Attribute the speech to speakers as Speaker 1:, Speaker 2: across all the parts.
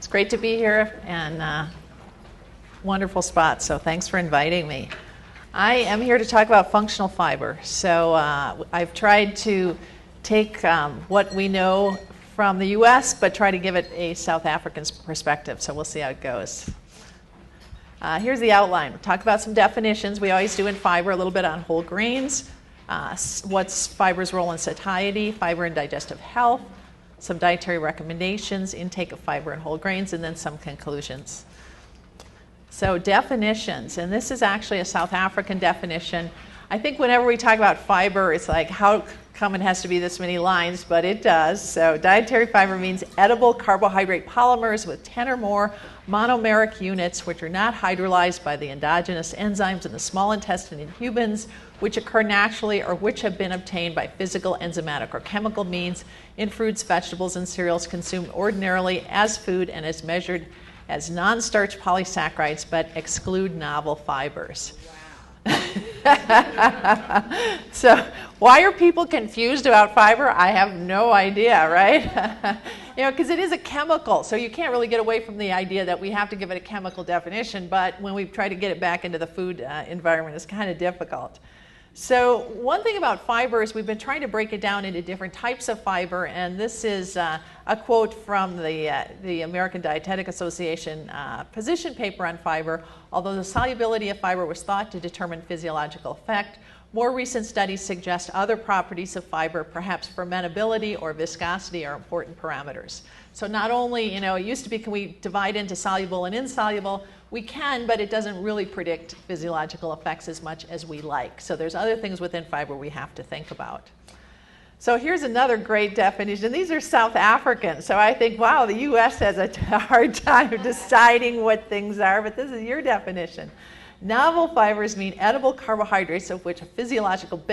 Speaker 1: great to be here and wonderful spot, so thanks for inviting me. I am here to talk about functional fiber. So I've tried to take what we know from the US, but try to give it a South African perspective, so we'll see how it goes. Here's the outline. We'll talk about some definitions. We always do in fiber, a little bit on whole grains, what's fiber's role in satiety, fiber and digestive health, some dietary recommendations, intake of fiber and whole grains, and then some conclusions. So definitions, and this is actually a South African definition. I think whenever we talk about fiber, it's like, how come it has to be this many lines? But it does. So dietary fiber means edible carbohydrate polymers with 10 or more monomeric units which are not hydrolyzed by the endogenous enzymes in the small intestine in humans, which occur naturally or which have been obtained by physical, enzymatic, or chemical means in fruits, vegetables, and cereals consumed ordinarily as food and as measured as non-starch polysaccharides, but exclude novel fibers. So why are people confused about fiber? I have no idea, right? Because it is a chemical, so you can't really get away from the idea that we have to give it a chemical definition, but when we try to get it back into the food environment, it's kind of difficult. So one thing about fiber is we've been trying to break it down into different types of fiber, and this is a quote from the American Dietetic Association position paper on fiber. Although the solubility of fiber was thought to determine physiological effect, more recent studies suggest other properties of fiber, perhaps fermentability or viscosity, are important parameters. So not only, it used to be, can we divide into soluble and insoluble? We can, but it doesn't really predict physiological effects as much as we like. So there's other things within fiber we have to think about. So here's another great definition. These are South African, so I think, wow, the US has a hard time deciding what things are, but this is your definition. Novel fibers mean edible carbohydrates of which a physiological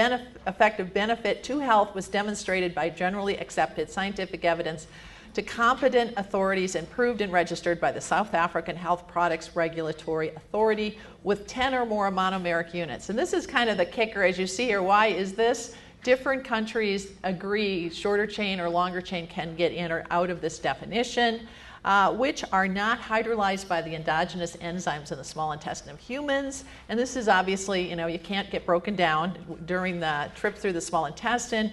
Speaker 1: effective benefit to health was demonstrated by generally accepted scientific evidence to competent authorities and proved and registered by the South African Health Products Regulatory Authority with 10 or more monomeric units. And this is kind of the kicker, as you see here. Why is this? Different countries agree shorter chain or longer chain can get in or out of this definition, which are not hydrolyzed by the endogenous enzymes in the small intestine of humans. And this is obviously, you can't get broken down during the trip through the small intestine.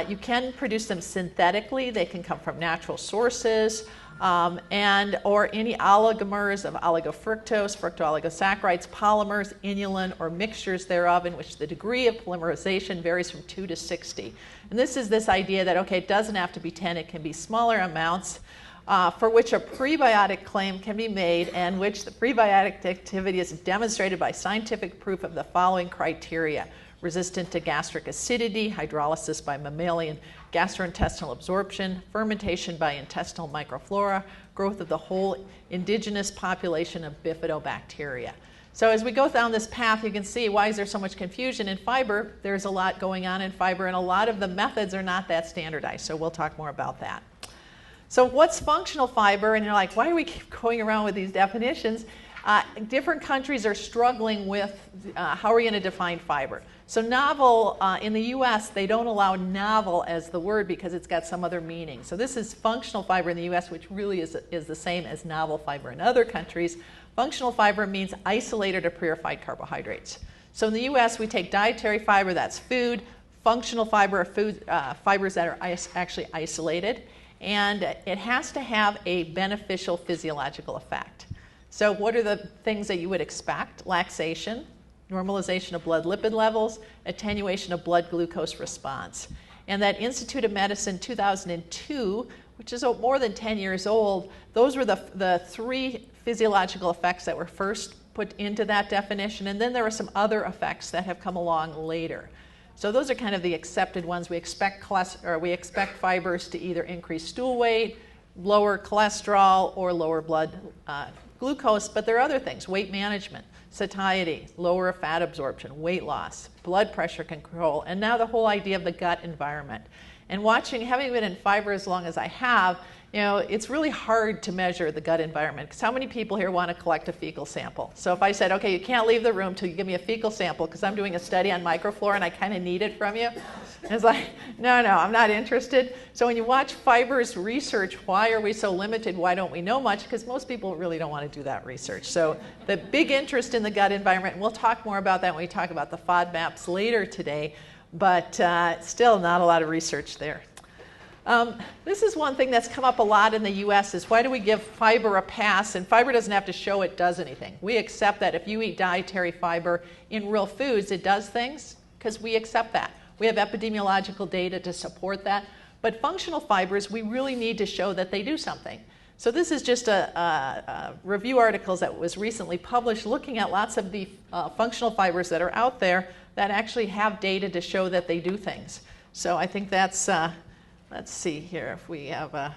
Speaker 1: You can produce them synthetically. They can come from natural sources or any oligomers of oligofructose, fructooligosaccharides, polymers, inulin, or mixtures thereof in which the degree of polymerization varies from 2 to 60. And this is this idea that, okay, it doesn't have to be 10, it can be smaller amounts for which a prebiotic claim can be made and which the prebiotic activity is demonstrated by scientific proof of the following criteria: resistant to gastric acidity, hydrolysis by mammalian gastrointestinal absorption, fermentation by intestinal microflora, growth of the whole indigenous population of bifidobacteria. So as we go down this path, you can see why is there so much confusion in fiber. There's a lot going on in fiber, and a lot of the methods are not that standardized, so we'll talk more about that. So what's functional fiber? And you're like, why do we keep going around with these definitions? Different countries are struggling with how are we going to define fiber. So novel, in the US, they don't allow novel as the word because it's got some other meaning. So this is functional fiber in the US, which really is the same as novel fiber in other countries. Functional fiber means isolated or purified carbohydrates. So in the US, we take dietary fiber, that's food. Functional fiber are food, fibers that are actually isolated. And it has to have a beneficial physiological effect. So what are the things that you would expect? Laxation, normalization of blood lipid levels, attenuation of blood glucose response. And that Institute of Medicine 2002, which is more than 10 years old, those were the 3 physiological effects that were first put into that definition. And then there were some other effects that have come along later. So those are kind of the accepted ones. We expect fibers to either increase stool weight, lower cholesterol, or lower blood glucose, but there are other things: weight management, satiety, lower fat absorption, weight loss, blood pressure control, and now the whole idea of the gut environment. And having been in fiber as long as I have, You know, it's really hard to measure the gut environment, because how many people here want to collect a fecal sample? So if I said, okay, you can't leave the room till you give me a fecal sample because I'm doing a study on microflora and I kind of need it from you, it's like, no, I'm not interested. So when you watch Fibres research, why are we so limited? Why don't we know much? Because most people really don't want to do that research. So the big interest in the gut environment, and we'll talk more about that when we talk about the FODMAPs later today, but still not a lot of research there. This is one thing that's come up a lot in the US is why do we give fiber a pass? And fiber doesn't have to show it does anything. We accept that if you eat dietary fiber in real foods, it does things because we accept that. We have epidemiological data to support that. But functional fibers, we really need to show that they do something. So this is just a review articles that was recently published looking at lots of the functional fibers that are out there that actually have data to show that they do things. So I think that's... let's see here if we have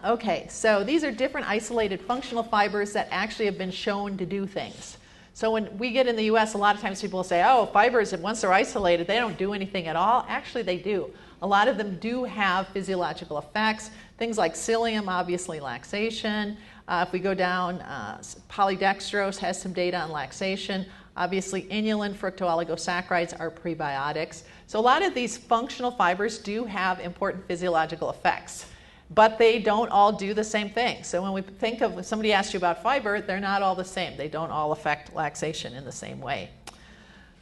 Speaker 1: okay, so these are different isolated functional fibers that actually have been shown to do things. So when we get in the US, a lot of times people will say, oh, fibers, once they're isolated, they don't do anything at all. Actually, they do. A lot of them do have physiological effects. Things like psyllium, obviously laxation. If we go down, polydextrose has some data on laxation. Obviously, inulin, fructooligosaccharides are prebiotics. So a lot of these functional fibers do have important physiological effects, but they don't all do the same thing. So when we think of, if somebody asks you about fiber, they're not all the same. They don't all affect laxation in the same way.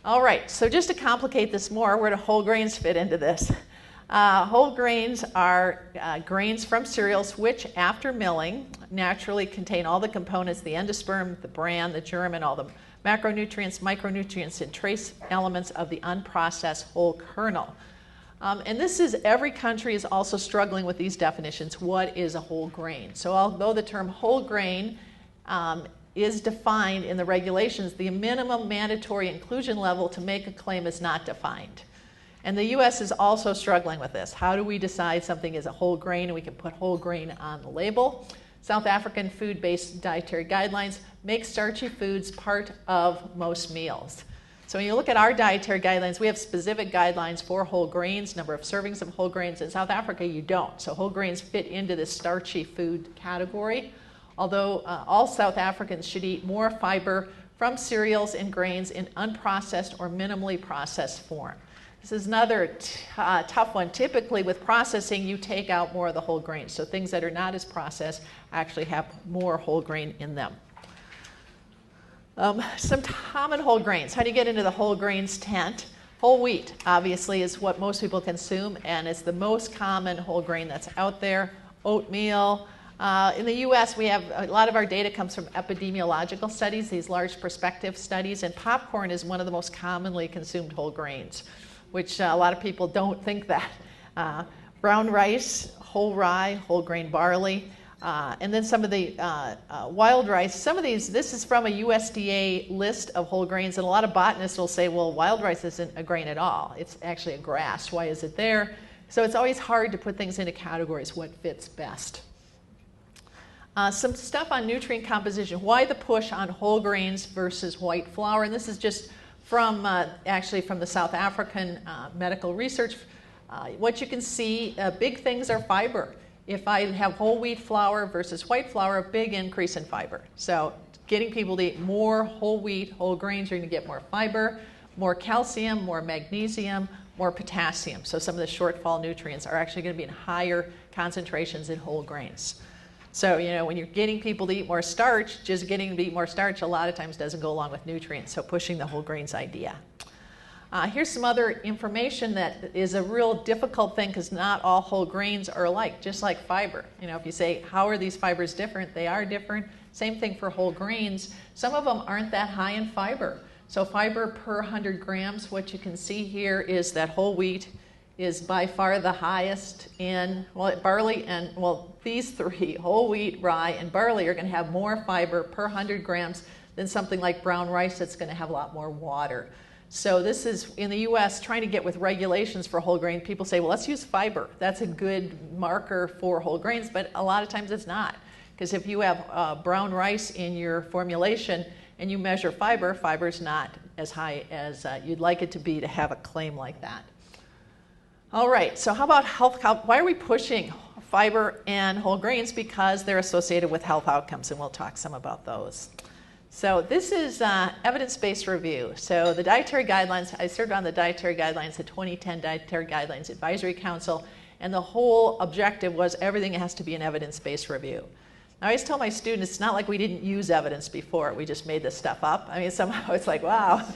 Speaker 1: All right, so just to complicate this more, where do whole grains fit into this? Whole grains are grains from cereals which, after milling, naturally contain all the components, the endosperm, the bran, the germ, and all the macronutrients, micronutrients, and trace elements of the unprocessed whole kernel. And this is, every country is also struggling with these definitions. What is a whole grain? So although the term whole grain is defined in the regulations, the minimum mandatory inclusion level to make a claim is not defined. And the US is also struggling with this. How do we decide something is a whole grain and we can put whole grain on the label? South African food-based dietary guidelines make starchy foods part of most meals. So when you look at our dietary guidelines, we have specific guidelines for whole grains, number of servings of whole grains. In South Africa, you don't. So whole grains fit into this starchy food category, although all South Africans should eat more fiber from cereals and grains in unprocessed or minimally processed form. This is another tough one. Typically with processing, you take out more of the whole grains. So things that are not as processed actually have more whole grain in them. Some common whole grains. How do you get into the whole grains tent? Whole wheat, obviously, is what most people consume, and it's the most common whole grain that's out there. Oatmeal. In the US, we have a lot of our data comes from epidemiological studies, these large prospective studies, and popcorn is one of the most commonly consumed whole grains, which a lot of people don't think that. Brown rice, whole rye, whole grain barley, and then some of the wild rice. Some of these, this is from a USDA list of whole grains, and a lot of botanists will say, well, wild rice isn't a grain at all. It's actually a grass. Why is it there? So it's always hard to put things into categories, what fits best. Some stuff on nutrient composition. Why the push on whole grains versus white flour? And this is just from actually from the South African medical research. What you can see, big things are fiber. If I have whole wheat flour versus white flour, a big increase in fiber. So getting people to eat more whole wheat, whole grains, you're going to get more fiber, more calcium, more magnesium, more potassium. So some of the shortfall nutrients are actually going to be in higher concentrations in whole grains. So, you know, when you're getting people to eat more starch, just getting them to eat more starch a lot of times doesn't go along with nutrients, so pushing the whole grains idea. Here's some other information that is a real difficult thing because not all whole grains are alike, just like fiber. You know, if you say, how are these fibers different? They are different. Same thing for whole grains. Some of them aren't that high in fiber. So fiber per 100 grams, what you can see here is that whole wheat is by far the highest in, well, barley and, well, these three, whole wheat, rye, and barley are going to have more fiber per 100 grams than something like brown rice that's going to have a lot more water. So this is, in the US, trying to get with regulations for whole grain. People say, well, let's use fiber. That's a good marker for whole grains, but a lot of times it's not. Because if you have brown rice in your formulation and you measure fiber, fiber's not as high as you'd like it to be to have a claim like that. All right, so how about health? Why are we pushing fiber and whole grains because they're associated with health outcomes, and we'll talk some about those. So this is evidence-based review. So the dietary guidelines, I served on the dietary guidelines, the 2010 Dietary Guidelines Advisory Council, and the whole objective was everything has to be an evidence-based review. I always tell my students, it's not like we didn't use evidence before, we just made this stuff up. I mean, somehow it's like, wow,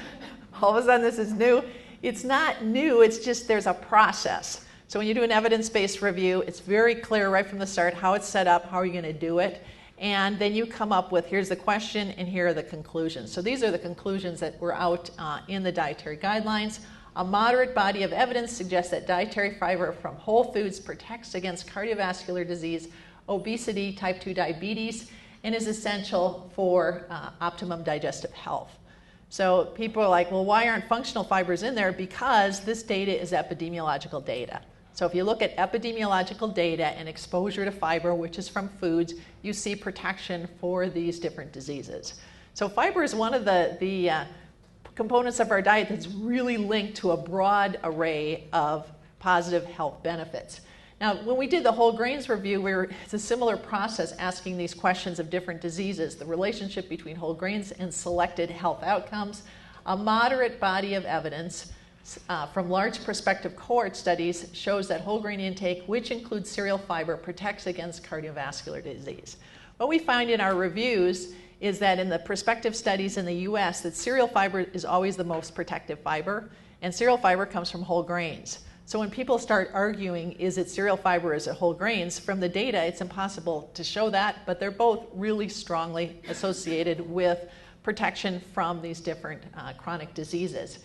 Speaker 1: all of a sudden this is new. It's not new, it's just there's a process. So when you do an evidence-based review, it's very clear right from the start how it's set up, how are you going to do it, and then you come up with, here's the question and here are the conclusions. So these are the conclusions that were out in the dietary guidelines. A moderate body of evidence suggests that dietary fiber from whole foods protects against cardiovascular disease, obesity, type 2 diabetes, and is essential for optimum digestive health. So people are like, well, why aren't functional fibers in there? Because this data is epidemiological data. So if you look at epidemiological data and exposure to fiber, which is from foods, you see protection for these different diseases. So fiber is one of the components of our diet that's really linked to a broad array of positive health benefits. Now, when we did the whole grains review, it's a similar process asking these questions of different diseases, the relationship between whole grains and selected health outcomes. A moderate body of evidence from large prospective cohort studies shows that whole grain intake, which includes cereal fiber, protects against cardiovascular disease. What we find in our reviews is that in the prospective studies in the US, that cereal fiber is always the most protective fiber, and cereal fiber comes from whole grains. So when people start arguing, is it cereal fiber or is it whole grains, from the data, it's impossible to show that, but they're both really strongly associated with protection from these different chronic diseases.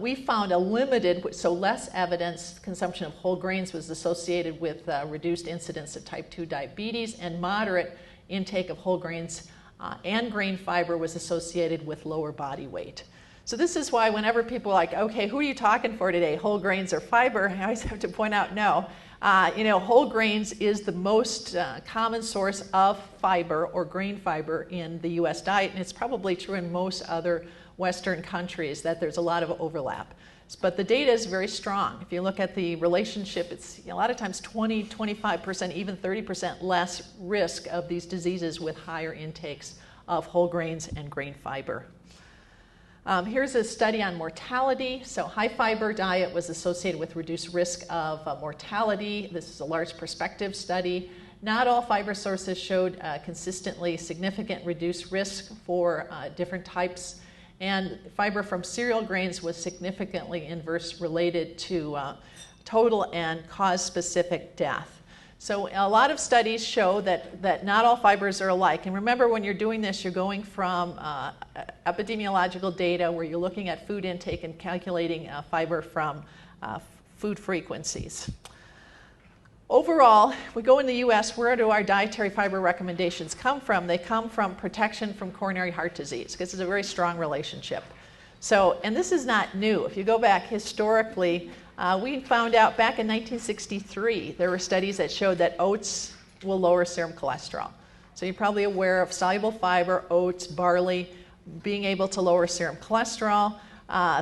Speaker 1: We found a limited, so less evidence, consumption of whole grains was associated with reduced incidence of type 2 diabetes, and moderate intake of whole grains and grain fiber was associated with lower body weight. So this is why whenever people are like, okay, who are you talking for today, whole grains or fiber? I always have to point out, no. Whole grains is the most common source of fiber or grain fiber in the US diet, and it's probably true in most other Western countries that there's a lot of overlap. But the data is very strong. If you look at the relationship, it's a lot of times 20, 25%, even 30% less risk of these diseases with higher intakes of whole grains and grain fiber. Here's a study on mortality. So high fiber diet was associated with reduced risk of mortality. This is a large prospective study. Not all fiber sources showed consistently significant reduced risk for different types. And fiber from cereal grains was significantly inverse related to total and cause-specific death. So a lot of studies show that not all fibers are alike. And remember, when you're doing this, you're going from epidemiological data where you're looking at food intake and calculating fiber from food frequencies. Overall, if we go in the US, where do our dietary fiber recommendations come from? They come from protection from coronary heart disease, because it's a very strong relationship. So, and this is not new. If you go back historically, we found out back in 1963, there were studies that showed that oats will lower serum cholesterol. So you're probably aware of soluble fiber, oats, barley, being able to lower serum cholesterol.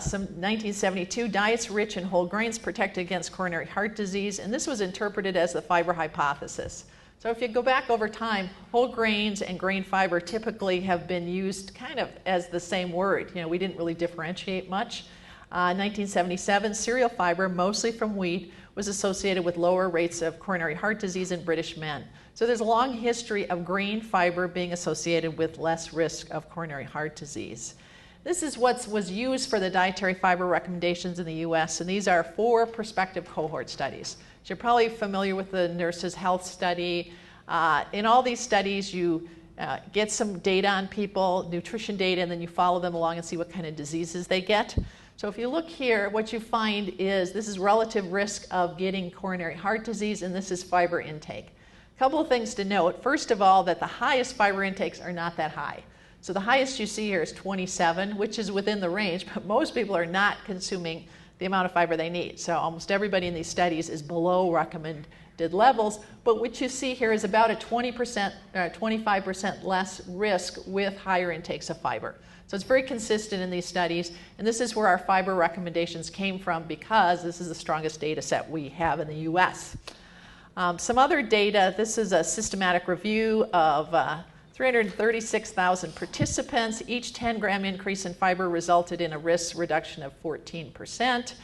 Speaker 1: Some 1972, diets rich in whole grains protect against coronary heart disease, and this was interpreted as the fiber hypothesis. So if you go back over time, whole grains and grain fiber typically have been used kind of as the same word. We didn't really differentiate much. 1977, cereal fiber, mostly from wheat, was associated with lower rates of coronary heart disease in British men. So there's a long history of grain fiber being associated with less risk of coronary heart disease. This is what was used for the dietary fiber recommendations in the US, and these are 4 prospective cohort studies. So you're probably familiar with the Nurses' Health Study. In all these studies, you get some data on people, nutrition data, and then you follow them along and see what kind of diseases they get. So if you look here, what you find is this is relative risk of getting coronary heart disease, and this is fiber intake. A couple of things to note. First of all, that the highest fiber intakes are not that high. So the highest you see here is 27, which is within the range, but most people are not consuming the amount of fiber they need. So almost everybody in these studies is below recommended levels, but what you see here is about a 20%, 25% less risk with higher intakes of fiber. So it's very consistent in these studies, and this is where our fiber recommendations came from because this is the strongest data set we have in the US. Some other data, this is a systematic review of 336,000 participants. Each 10-gram increase in fiber resulted in a risk reduction of 14%.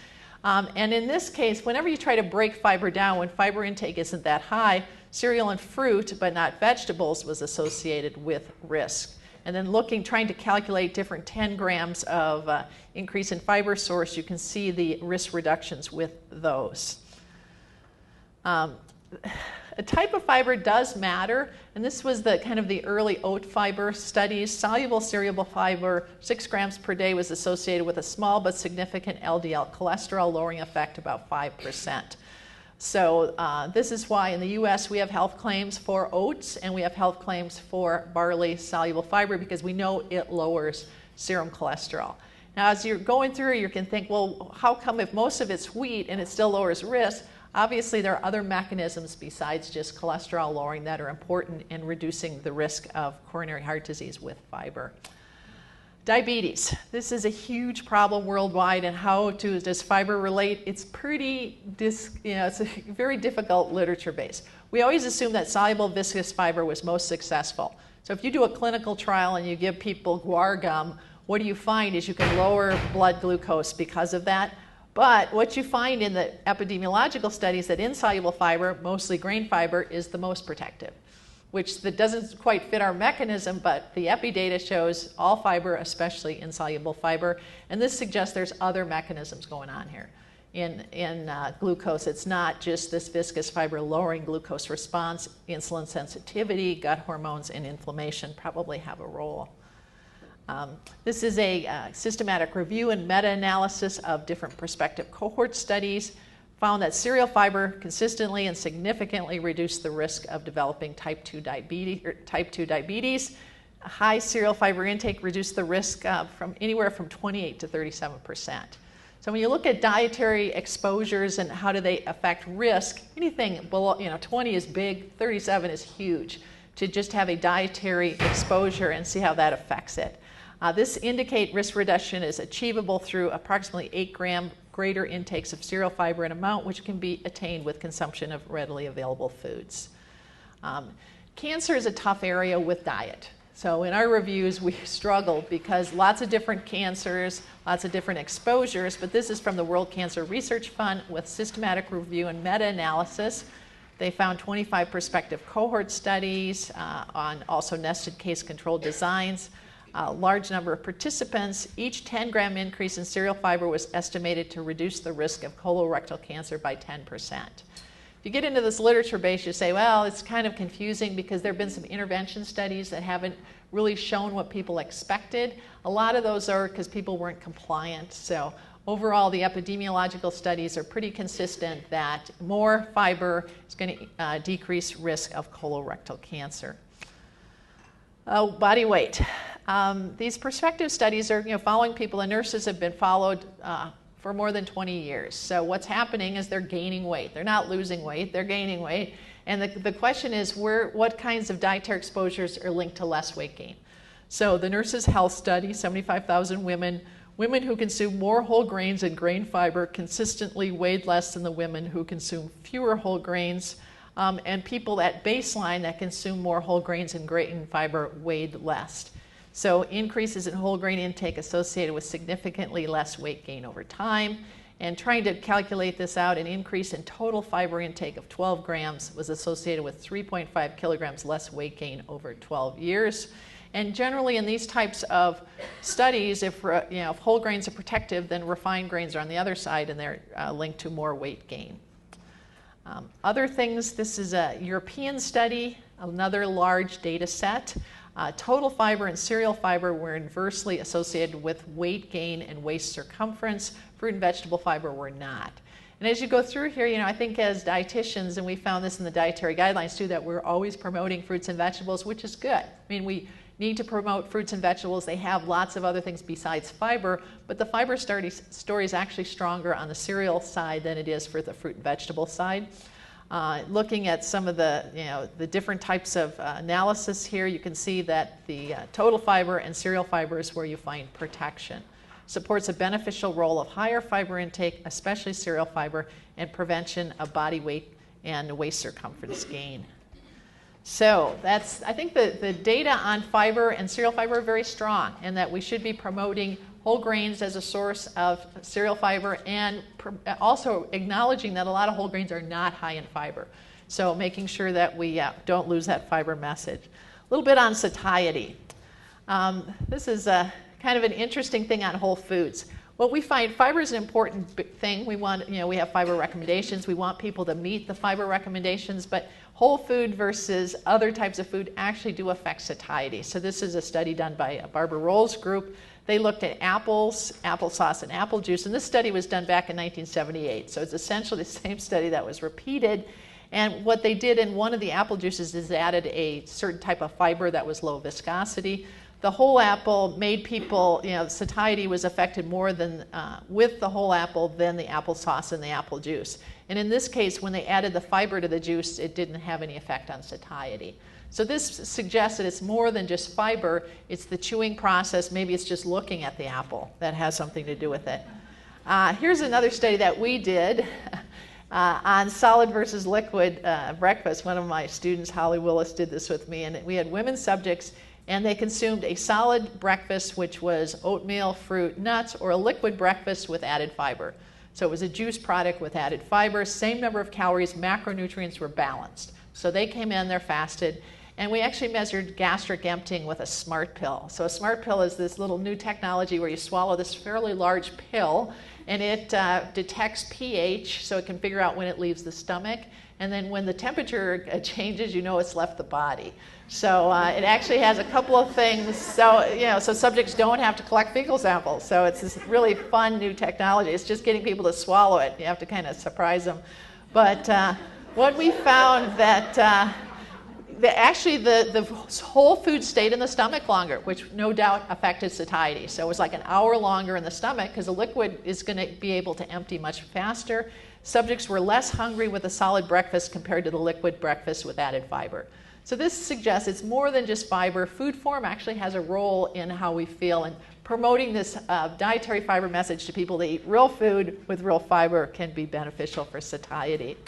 Speaker 1: And in this case, whenever you try to break fiber down, when fiber intake isn't that high, cereal and fruit, but not vegetables, was associated with risk. And then trying to calculate different 10 grams of increase in fiber source, you can see the risk reductions with those. A type of fiber does matter, and this was the kind of the early oat fiber studies. Soluble cereal fiber, 6 grams per day, was associated with a small but significant LDL cholesterol lowering effect, about 5%. So this is why in the US we have health claims for oats and we have health claims for barley soluble fiber, because we know it lowers serum cholesterol. Now as you're going through, you can think, well, how come if most of it's wheat and it still lowers risk? Obviously, there are other mechanisms besides just cholesterol lowering that are important in reducing the risk of coronary heart disease with fiber. Diabetes. This is a huge problem worldwide, and does fiber relate? It's it's a very difficult literature base. We always assume that soluble viscous fiber was most successful. So if you do a clinical trial and you give people guar gum, what do you find is you can lower blood glucose because of that. But what you find in the epidemiological studies that insoluble fiber, mostly grain fiber, is the most protective, which that doesn't quite fit our mechanism, but the epi data shows all fiber, especially insoluble fiber, and this suggests there's other mechanisms going on here. In glucose, it's not just this viscous fiber lowering glucose response, insulin sensitivity, gut hormones, and inflammation probably have a role. This is a systematic review and meta-analysis of different prospective cohort studies, found that cereal fiber consistently and significantly reduced the risk of developing type 2 diabetes. High cereal fiber intake reduced the risk from anywhere from 28 to 37%. So when you look at dietary exposures and how do they affect risk, anything below 20 is big, 37 is huge. To just have a dietary exposure and see how that affects it. This indicate risk reduction is achievable through approximately 8-gram greater intakes of cereal fiber in amount, which can be attained with consumption of readily available foods. Cancer is a tough area with diet. So in our reviews, we struggled because lots of different cancers, lots of different exposures, but this is from the World Cancer Research Fund with systematic review and meta-analysis. They found 25 prospective cohort studies on also nested case control designs. A large number of participants. Each 10-gram increase in cereal fiber was estimated to reduce the risk of colorectal cancer by 10%. If you get into this literature base, you say, well, it's kind of confusing because there have been some intervention studies that haven't really shown what people expected. A lot of those are because people weren't compliant. So overall, the epidemiological studies are pretty consistent that more fiber is going to decrease risk of colorectal cancer. Body weight. These prospective studies are following people, and nurses have been followed for more than 20 years. So what's happening is they're gaining weight. They're not losing weight, they're gaining weight. And the question is what kinds of dietary exposures are linked to less weight gain. So the Nurses' Health Study, 75,000 women who consume more whole grains and grain fiber consistently weighed less than the women who consume fewer whole grains. And people at baseline that consume more whole grains and grain fiber weighed less. So increases in whole grain intake associated with significantly less weight gain over time. And trying to calculate this out, an increase in total fiber intake of 12 grams was associated with 3.5 kilograms less weight gain over 12 years. And generally in these types of studies, if whole grains are protective, then refined grains are on the other side and they're linked to more weight gain. Other things, this is a European study, another large data set. Total fiber and cereal fiber were inversely associated with weight gain and waist circumference. Fruit and vegetable fiber were not. And as you go through here, I think as dietitians, and we found this in the dietary guidelines too, that we're always promoting fruits and vegetables, which is good. I mean, we need to promote fruits and vegetables. They have lots of other things besides fiber, but the fiber story is actually stronger on the cereal side than it is for the fruit and vegetable side. Looking at some of the different types of analysis here, you can see that the total fiber and cereal fiber is where you find protection. Supports a beneficial role of higher fiber intake, especially cereal fiber, and prevention of body weight and waist circumference gain. So I think the data on fiber and cereal fiber are very strong, and that we should be promoting whole grains as a source of cereal fiber, and also acknowledging that a lot of whole grains are not high in fiber. So making sure that we don't lose that fiber message. A little bit on satiety. This is kind of an interesting thing on whole foods. What we find, fiber is an important thing. We have fiber recommendations. We want people to meet the fiber recommendations, but whole food versus other types of food actually do affect satiety. So this is a study done by Barbara Roll's group. They looked at apples, applesauce, and apple juice, and this study was done back in 1978. So it's essentially the same study that was repeated. And what they did in one of the apple juices is added a certain type of fiber that was low viscosity. The whole apple made people, satiety was affected more than with the whole apple than the applesauce and the apple juice. And in this case, when they added the fiber to the juice, it didn't have any effect on satiety. So this suggests that it's more than just fiber, it's the chewing process, maybe it's just looking at the apple that has something to do with it. Here's another study that we did on solid versus liquid breakfast. One of my students, Holly Willis, did this with me, and we had women subjects, and they consumed a solid breakfast, which was oatmeal, fruit, nuts, or a liquid breakfast with added fiber. So it was a juice product with added fiber, same number of calories, macronutrients were balanced. So they came in, they're fasted, and we actually measured gastric emptying with a smart pill. So a smart pill is this little new technology where you swallow this fairly large pill, and it detects pH, so it can figure out when it leaves the stomach, and then when the temperature changes, it's left the body. So it actually has a couple of things. So subjects don't have to collect fecal samples. So it's this really fun new technology. It's just getting people to swallow it. You have to kind of surprise them. But what we found that actually the whole food stayed in the stomach longer, which no doubt affected satiety. So it was like an hour longer in the stomach because the liquid is going to be able to empty much faster. Subjects were less hungry with a solid breakfast compared to the liquid breakfast with added fiber. So this suggests it's more than just fiber. Food form actually has a role in how we feel, and promoting this dietary fiber message to people to eat real food with real fiber can be beneficial for satiety.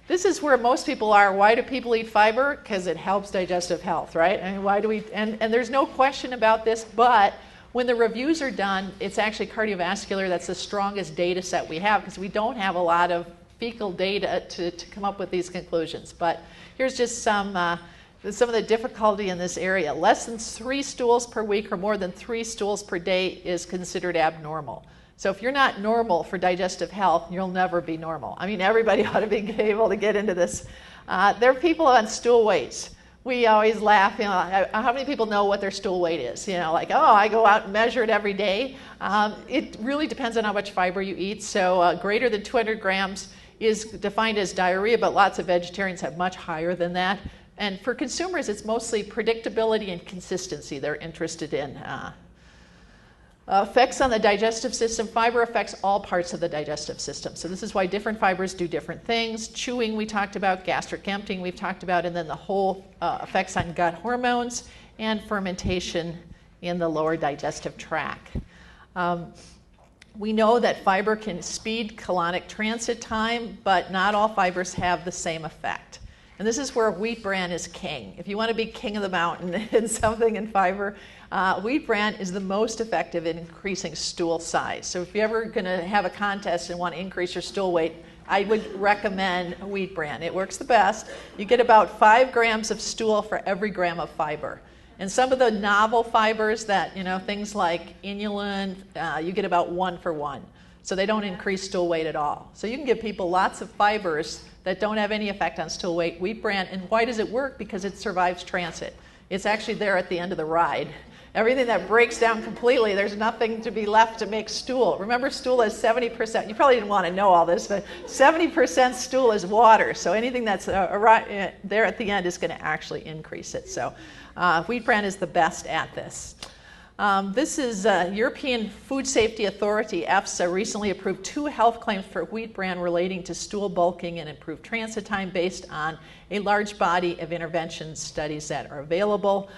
Speaker 1: This is where most people are. Why do people eat fiber? Because it helps digestive health, right? I mean, why do we? And there's no question about this, but when the reviews are done, it's actually cardiovascular. That's the strongest data set we have because we don't have a lot of fecal data to come up with these conclusions. But here's just some of the difficulty in this area. Less than 3 stools per week or more than 3 stools per day is considered abnormal. So if you're not normal for digestive health, you'll never be normal. I mean, everybody ought to be able to get into this. There are people on stool weights. We always laugh, how many people know what their stool weight is? Like, oh, I go out and measure it every day. It really depends on how much fiber you eat. So greater than 200 grams is defined as diarrhea, but lots of vegetarians have much higher than that. And for consumers, it's mostly predictability and consistency they're interested in. Effects on the digestive system. Fiber affects all parts of the digestive system. So this is why different fibers do different things. Chewing we talked about, gastric emptying we've talked about, and then the whole effects on gut hormones and fermentation in the lower digestive tract. We know that fiber can speed colonic transit time, but not all fibers have the same effect. And this is where wheat bran is king. If you want to be king of the mountain in something in fiber, wheat bran is the most effective in increasing stool size. So if you're ever going to have a contest and want to increase your stool weight, I would recommend wheat bran. It works the best. You get about 5 grams of stool for every gram of fiber. And some of the novel fibers that, things like inulin, you get about 1 for 1. So they don't increase stool weight at all. So you can give people lots of fibers that don't have any effect on stool weight. Wheat bran, and why does it work? Because it survives transit. It's actually there at the end of the ride. Everything that breaks down completely, there's nothing to be left to make stool. Remember, stool is 70%. You probably didn't want to know all this, but 70% stool is water. So anything that's there at the end is going to actually increase it. So wheat bran is the best at this. This is European Food Safety Authority, EFSA, recently approved 2 health claims for wheat bran relating to stool bulking and improved transit time based on a large body of intervention studies that are available.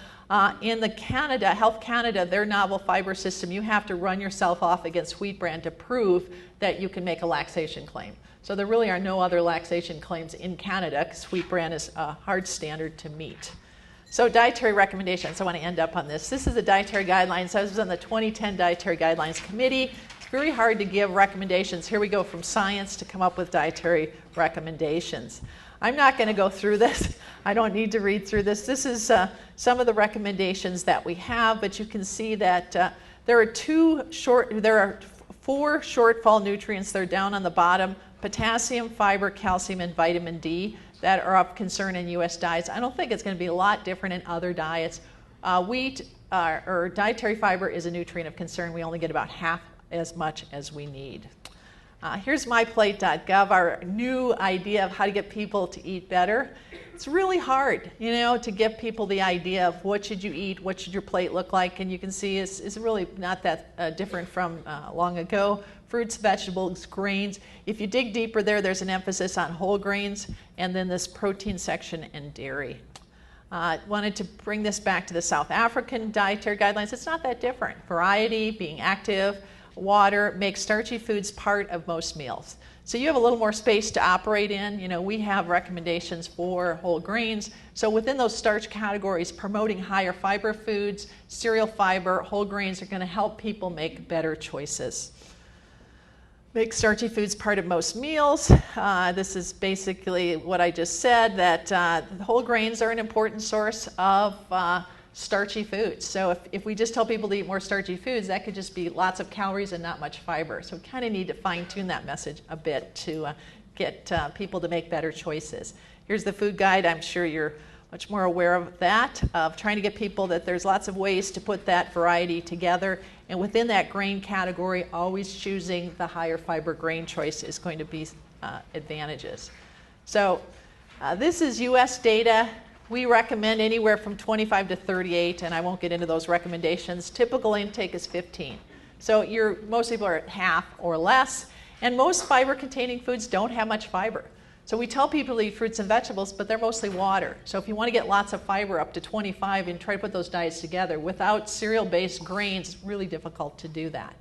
Speaker 1: In the Canada, Health Canada, their novel fiber system, you have to run yourself off against wheat bran to prove that you can make a laxation claim. So there really are no other laxation claims in Canada because wheat bran is a hard standard to meet. So dietary recommendations, I want to end up on this. This is the dietary guidelines. I was on the 2010 Dietary Guidelines Committee. It's very hard to give recommendations. Here we go from science to come up with dietary recommendations. I'm not going to go through this. I don't need to read through this. This is some of the recommendations that we have, but you can see that there are 4 shortfall nutrients. They're down on the bottom: potassium, fiber, calcium, and vitamin D that are of concern in U.S. diets. I don't think it's going to be a lot different in other diets. Wheat or dietary fiber is a nutrient of concern. We only get about half as much as we need. Here's MyPlate.gov, our new idea of how to get people to eat better. It's really hard, to give people the idea of what should you eat, what should your plate look like, and you can see it's really not that different from long ago. Fruits, vegetables, grains. If you dig deeper there's an emphasis on whole grains, and then this protein section and dairy. Wanted to bring this back to the South African dietary guidelines. It's not that different. Variety, being active, water, make starchy foods part of most meals. So you have a little more space to operate in. We have recommendations for whole grains. So within those starch categories, promoting higher fiber foods, cereal fiber, whole grains are going to help people make better choices. Make starchy foods part of most meals. This is basically what I just said, that whole grains are an important source of starchy foods. So if we just tell people to eat more starchy foods, that could just be lots of calories and not much fiber. So we kind of need to fine-tune that message a bit to get people to make better choices. Here's the food guide. I'm sure you're much more aware of that, of trying to get people that there's lots of ways to put that variety together. And within that grain category, always choosing the higher fiber grain choice is going to be advantages. So this is U.S. data. We recommend anywhere from 25 to 38, and I won't get into those recommendations. Typical intake is 15. So most people are at half or less, and most fiber-containing foods don't have much fiber. So we tell people to eat fruits and vegetables, but they're mostly water. So if you want to get lots of fiber up to 25 and try to put those diets together, without cereal-based grains, it's really difficult to do that.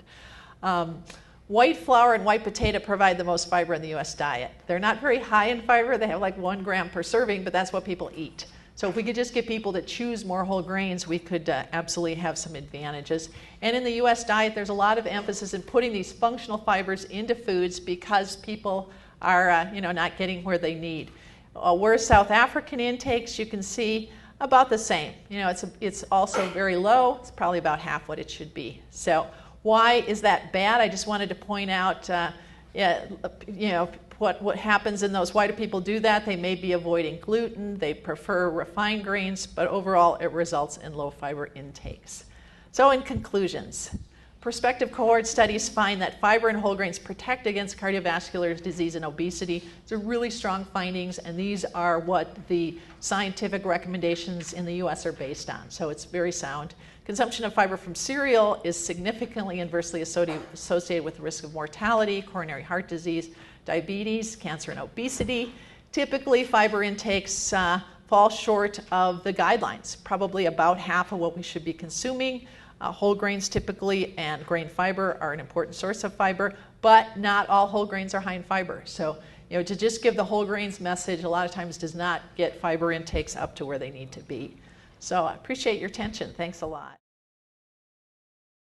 Speaker 1: White flour and white potato provide the most fiber in the U.S. diet. They're not very high in fiber. They have like 1 gram per serving, but that's what people eat. So if we could just get people to choose more whole grains, we could absolutely have some advantages. And in the U.S. diet, there's a lot of emphasis in putting these functional fibers into foods because people are not getting where they need. Whereas South African intakes, you can see about the same. It's also very low. It's probably about half what it should be. So why is that bad? I just wanted to point out, what happens in those. Why do people do that? They may be avoiding gluten. They prefer refined grains, but overall it results in low fiber intakes. So in conclusions, prospective cohort studies find that fiber and whole grains protect against cardiovascular disease and obesity. These are really strong findings, and these are what the scientific recommendations in the U.S. are based on. So it's very sound. Consumption of fiber from cereal is significantly inversely associated with the risk of mortality, coronary heart disease, diabetes, cancer, and obesity. Typically, fiber intakes fall short of the guidelines, probably about half of what we should be consuming. Whole grains typically and grain fiber are an important source of fiber, but not all whole grains are high in fiber. So, to just give the whole grains message a lot of times does not get fiber intakes up to where they need to be. So I appreciate your attention. Thanks a lot.